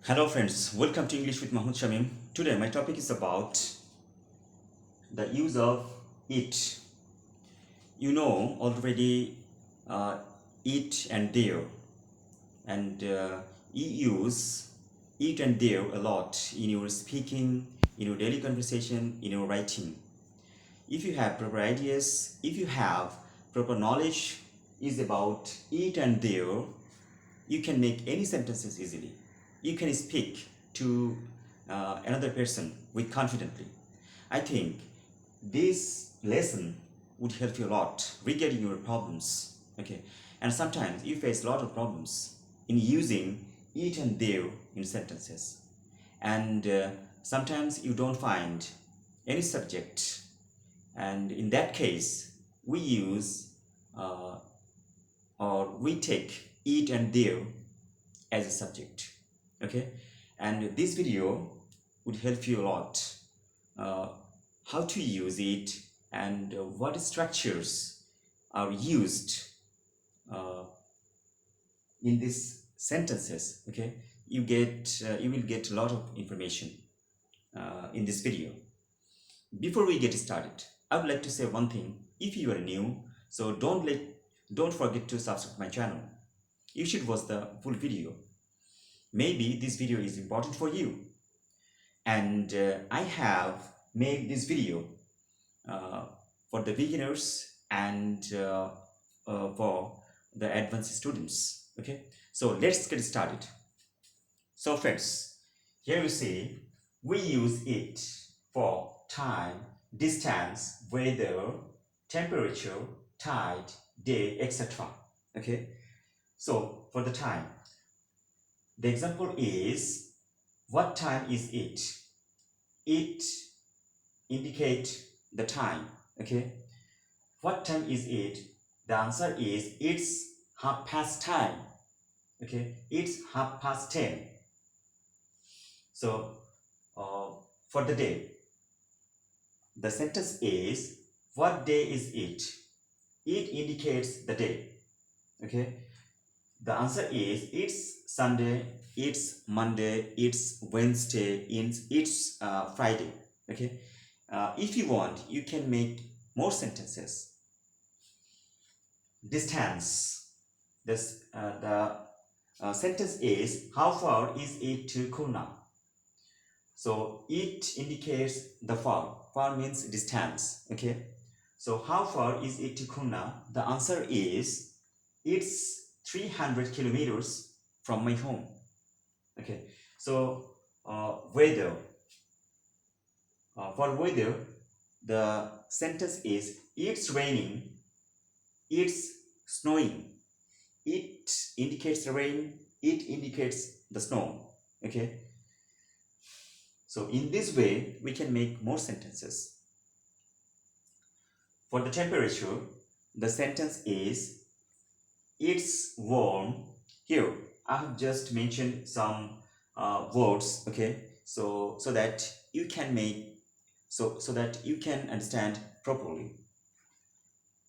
Hello friends, welcome to English with Mahmud Shamim. Today my topic is about the use of it. You know already it and there, and you use it and there a lot in your speaking, in your daily conversation, in your writing. If you have proper ideas, if you have proper knowledge is about it and there, you can make any sentences easily. You can speak to another person with confidently. I think this lesson would help you a lot regarding your problems. Okay, and sometimes you face a lot of problems in using it and there in sentences, and sometimes you don't find any subject, and in that case we use or we take it and there as a subject. Okay, and this video would help you a lot uh, how to use it and what structures are used uh, in these sentences. Okay, you will get a lot of information in this video. Before we get started, I would like to say one thing. If you are new, so don't forget to subscribe my channel. You should watch the full video. Maybe this video is important for you, and I have made this video uh, for the beginners and for the advanced students. Okay, so let's get started. So friends, here you see we use it for time, distance, weather, temperature, tide, day, etc. Okay, so for the time, the example is, what time is it? It indicate the time. Okay, what time is it? The answer is it's 10:30. Okay, it's 10:30. So for the day, the sentence is, what day is it? It indicates the day. Okay, the answer is it's Sunday, it's Monday, it's Wednesday, it's Friday. Okay, if you want, you can make more sentences. Distance. The sentence is, how far is it to Khulna? So it indicates the far. Far means distance. Okay. So how far is it to Khulna? The answer is, it's 300 kilometers from my home. Okay. So weather. For weather, the sentence is, it's raining, it's snowing. It indicates the rain, it indicates the snow. Okay. So in this way, we can make more sentences. For the temperature, the sentence is, it's warm. Here, I have just mentioned some words. Okay. So that you can make, so that you can understand properly.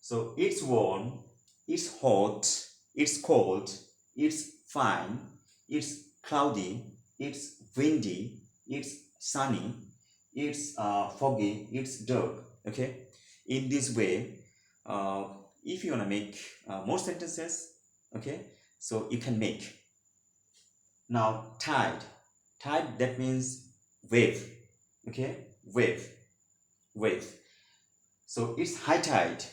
So it's warm, it's hot, it's cold, it's fine, it's cloudy, it's windy, it's sunny, it's foggy, it's dark. Okay, in this way, if you want to make more sentences, okay, so you can make. Now tide, that means wave. Okay, wave. So it's high tide,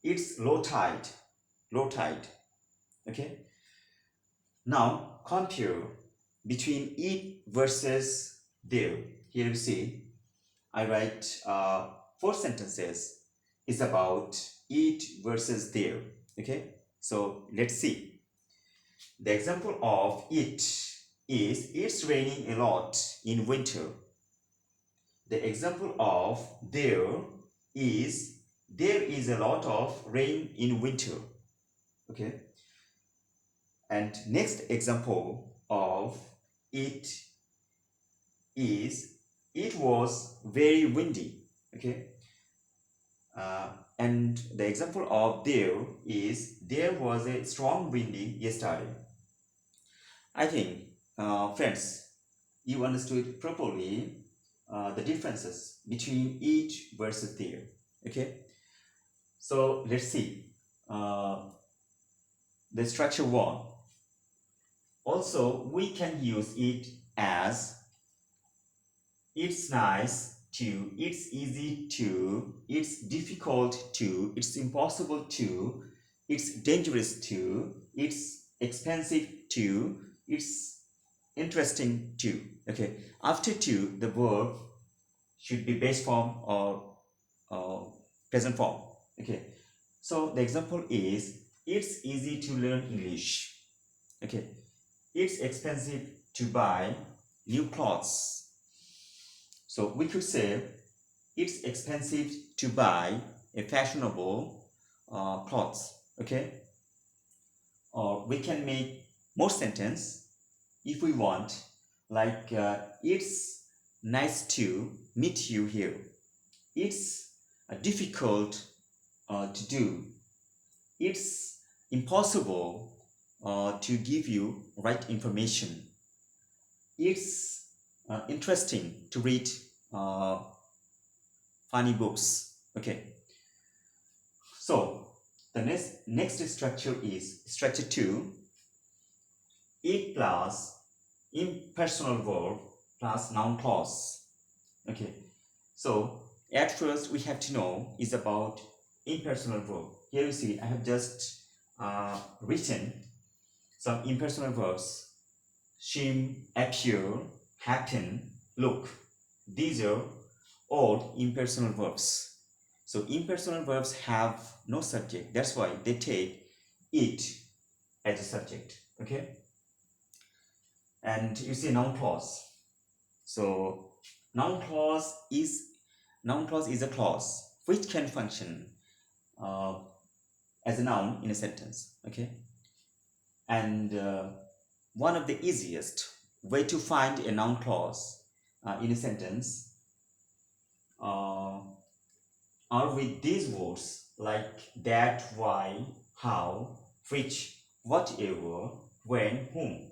it's low tide. Okay, now compare between it versus there. Here you see I write 4 sentences is about it versus there. Okay, so let's see. The example of it is, it's raining a lot in winter. The example of there is, there is a lot of rain in winter. Okay, and next example of it is, it was very windy. Okay, and the example of there is, there was a strong windy yesterday. I think, friends, you understood properly the differences between each versus there. Okay, so let's see uh, the structure one. Also, we can use it as it's nice to, it's easy to, it's difficult to, it's impossible to, it's dangerous to, it's expensive to, it's interesting to. Okay, after to, the verb should be base form or present form. Okay, so the example is it's easy to learn English. Okay, it's expensive to buy new clothes. So we could say it's expensive to buy a fashionable clothes. Okay, or we can make more sentence if we want, like it's nice to meet you here. It's difficult to do. It's impossible to give you right information. It's interesting to read uh, funny books. Okay, so the next structure is structure 2. It plus impersonal verb plus noun clause. Okay, so at first we have to know is about impersonal verb. Here you see I have just written some impersonal verbs: seem, appear, happen, look. These are all impersonal verbs. So impersonal verbs have no subject. That's why they take it as a subject. Okay, and you see noun clause. So noun clause is a clause which can function uh, as a noun in a sentence. Okay, and one of the easiest way to find a noun clause in a sentence uh, are with these words like that, why, how, which, whatever, when, whom.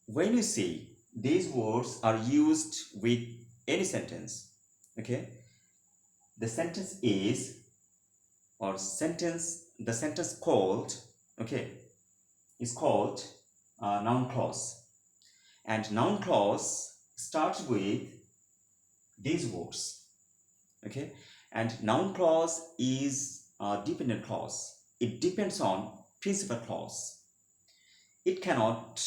When you see these words are used with any sentence, okay, the sentence is, or sentence, the sentence called, okay, is called noun clause. And noun clause starts with these words. Okay, and noun clause is a dependent clause. It depends on principal clause. It cannot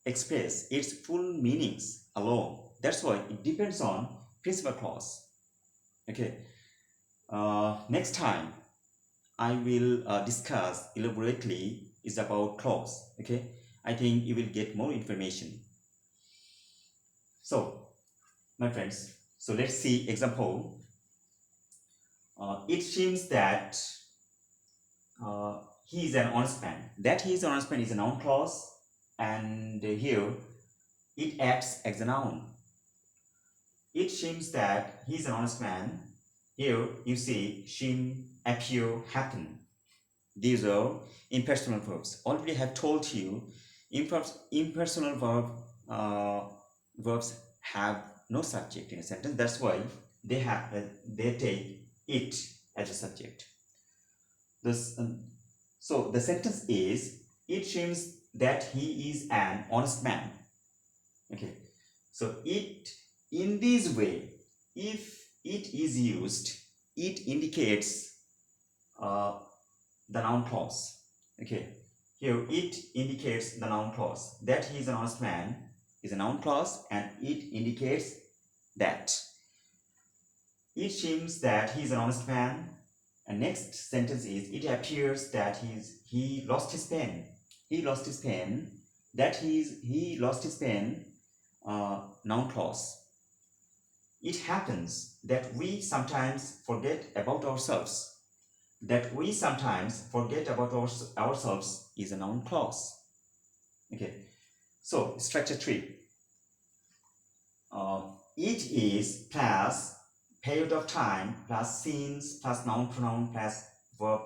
express its full meanings alone. That's why it depends on principal clause. Okay, next time I will discuss elaborately is about clause. Okay, I think you will get more information. So my friends, so let's see example. It seems that he is an honest man. That he is an honest man is a noun clause, and here it acts as a noun. It seems that he is an honest man. Here you see seem, appear, happen. These are impersonal verbs. Already have told you impersonal verbs have no subject in a sentence. That's why they take it as a subject. So the sentence is, it seems that he is an honest man. Okay, so it, in this way, if it is used, it indicates the noun clause. Okay, here it indicates the noun clause. That he is an honest man is a noun clause, and it indicates that. It seems that he is an honest man. And next sentence is, it appears that he lost his pen. He lost his pen. That he lost his pen, noun clause. It happens that we sometimes forget about ourselves. That we sometimes forget about ourselves is a noun clause. Okay, so structure 3. It is plus period of time plus scenes plus noun pronoun plus verb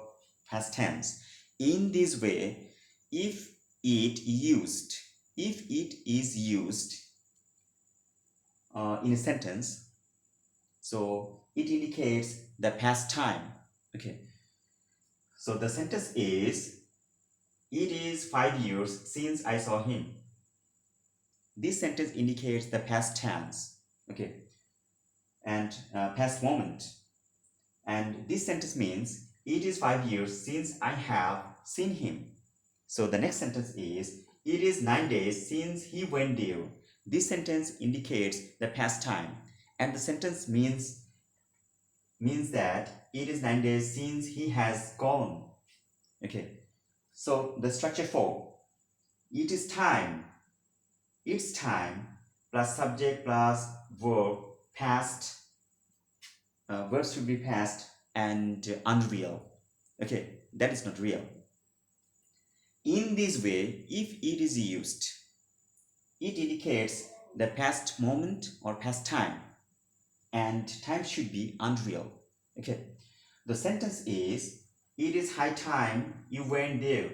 plus tense. In this way, if it used. If it is used in a sentence, so it indicates the past time. Okay, so the sentence is, it is 5 years since I saw him. This sentence indicates the past tense, okay, and past moment. And this sentence means, it is 5 years since I have seen him. So the next sentence is, it is 9 days since he went there. This sentence indicates the past time, and the sentence means that it is 9 days since he has gone. Okay, so the structure 4, it is time, it's time plus subject plus verb, past, verbs should be past and unreal. Okay, that is not real. In this way, if it is used, it indicates the past moment or past time, and time should be unreal. Okay, the sentence is, it is high time you went there.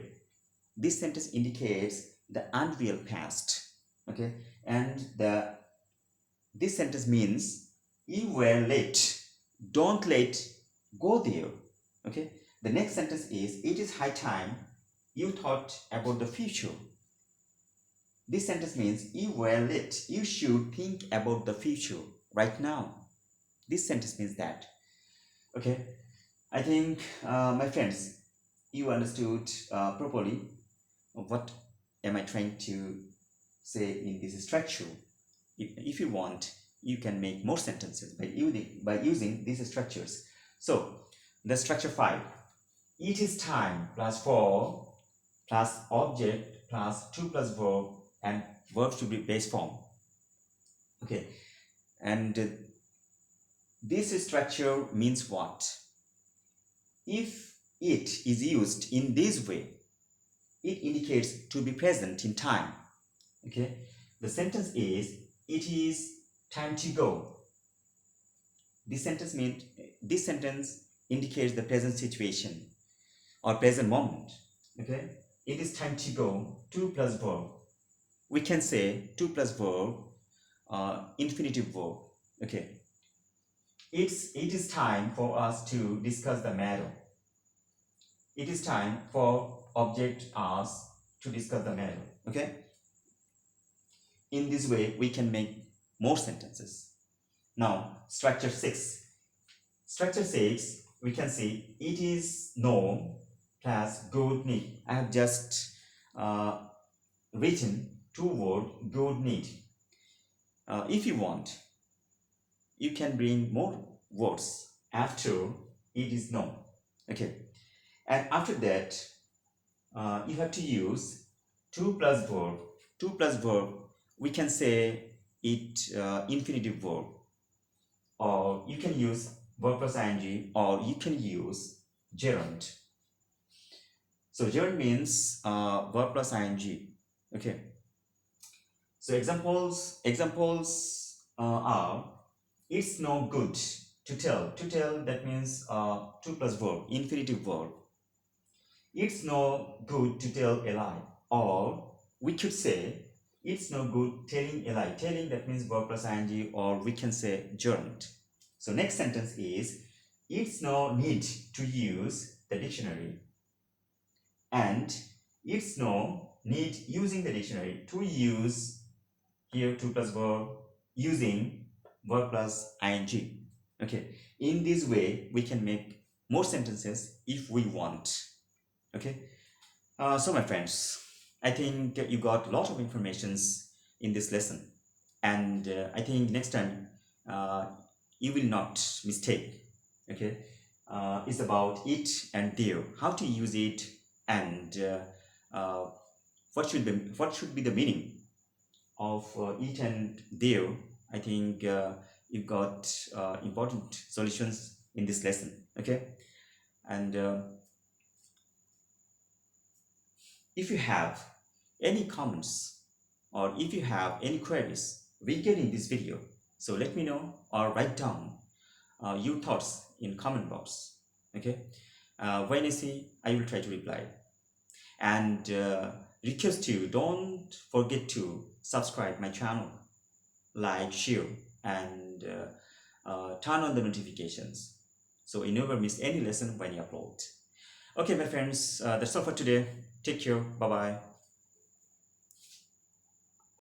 This sentence indicates the unreal past. Okay, and this sentence means, you were late, don't late, go there. Okay, the next sentence is, it is high time you thought about the future. This sentence means, you were late, you should think about the future right now. This sentence means that. Okay, I think my friends, you understood properly what am I trying to say in this structure. If you want, you can make more sentences by using these structures. So the structure 5, it is time plus for plus object plus to plus verb, and verb should be base form. Okay, and this structure means what? If it is used in this way, it indicates to be present in time. Okay, the sentence is, it is time to go. This sentence indicates the present situation or present moment. Okay, it is time to go, to plus verb. We can say to plus verb, infinitive verb. Okay, it is time for us to discuss the matter. It is time for object us to discuss the matter. Okay, in this way we can make more sentences. Now structure 6. Structure 6, we can see, it is no plus good need. I have just written 2 words, good need. If you want, you can bring more words after it is no. Okay, and after that you have to use to plus verb. To plus verb, we can say it infinitive verb, or you can use verb plus ing, or you can use gerund. So gerund means verb plus ing. Okay, so examples are, it's no good to tell. To tell, that means to plus verb, infinitive verb. It's no good to tell a lie. Or we could say, it's no good telling a lie. Telling, that means verb plus ing, or we can say gerund. So next sentence is, it's no need to use the dictionary. And it's no need using the dictionary to use here to plus verb using verb plus ing. Okay, in this way we can make more sentences if we want. Okay, so my friends, I think you got a lot of informations in this lesson, and I think next time you will not mistake. Okay, it's about it and there, how to use it, and what should be the meaning of it and there. I think you got important solutions in this lesson. Okay, and if you have any comments or if you have any queries regarding this video, so let me know or write down your thoughts in comment box. Okay, when I see, I will try to reply. And request you, don't forget to subscribe my channel, like, share, and turn on the notifications so you never miss any lesson when you upload. Okay, my friends, that's all for today. Take care. Bye bye.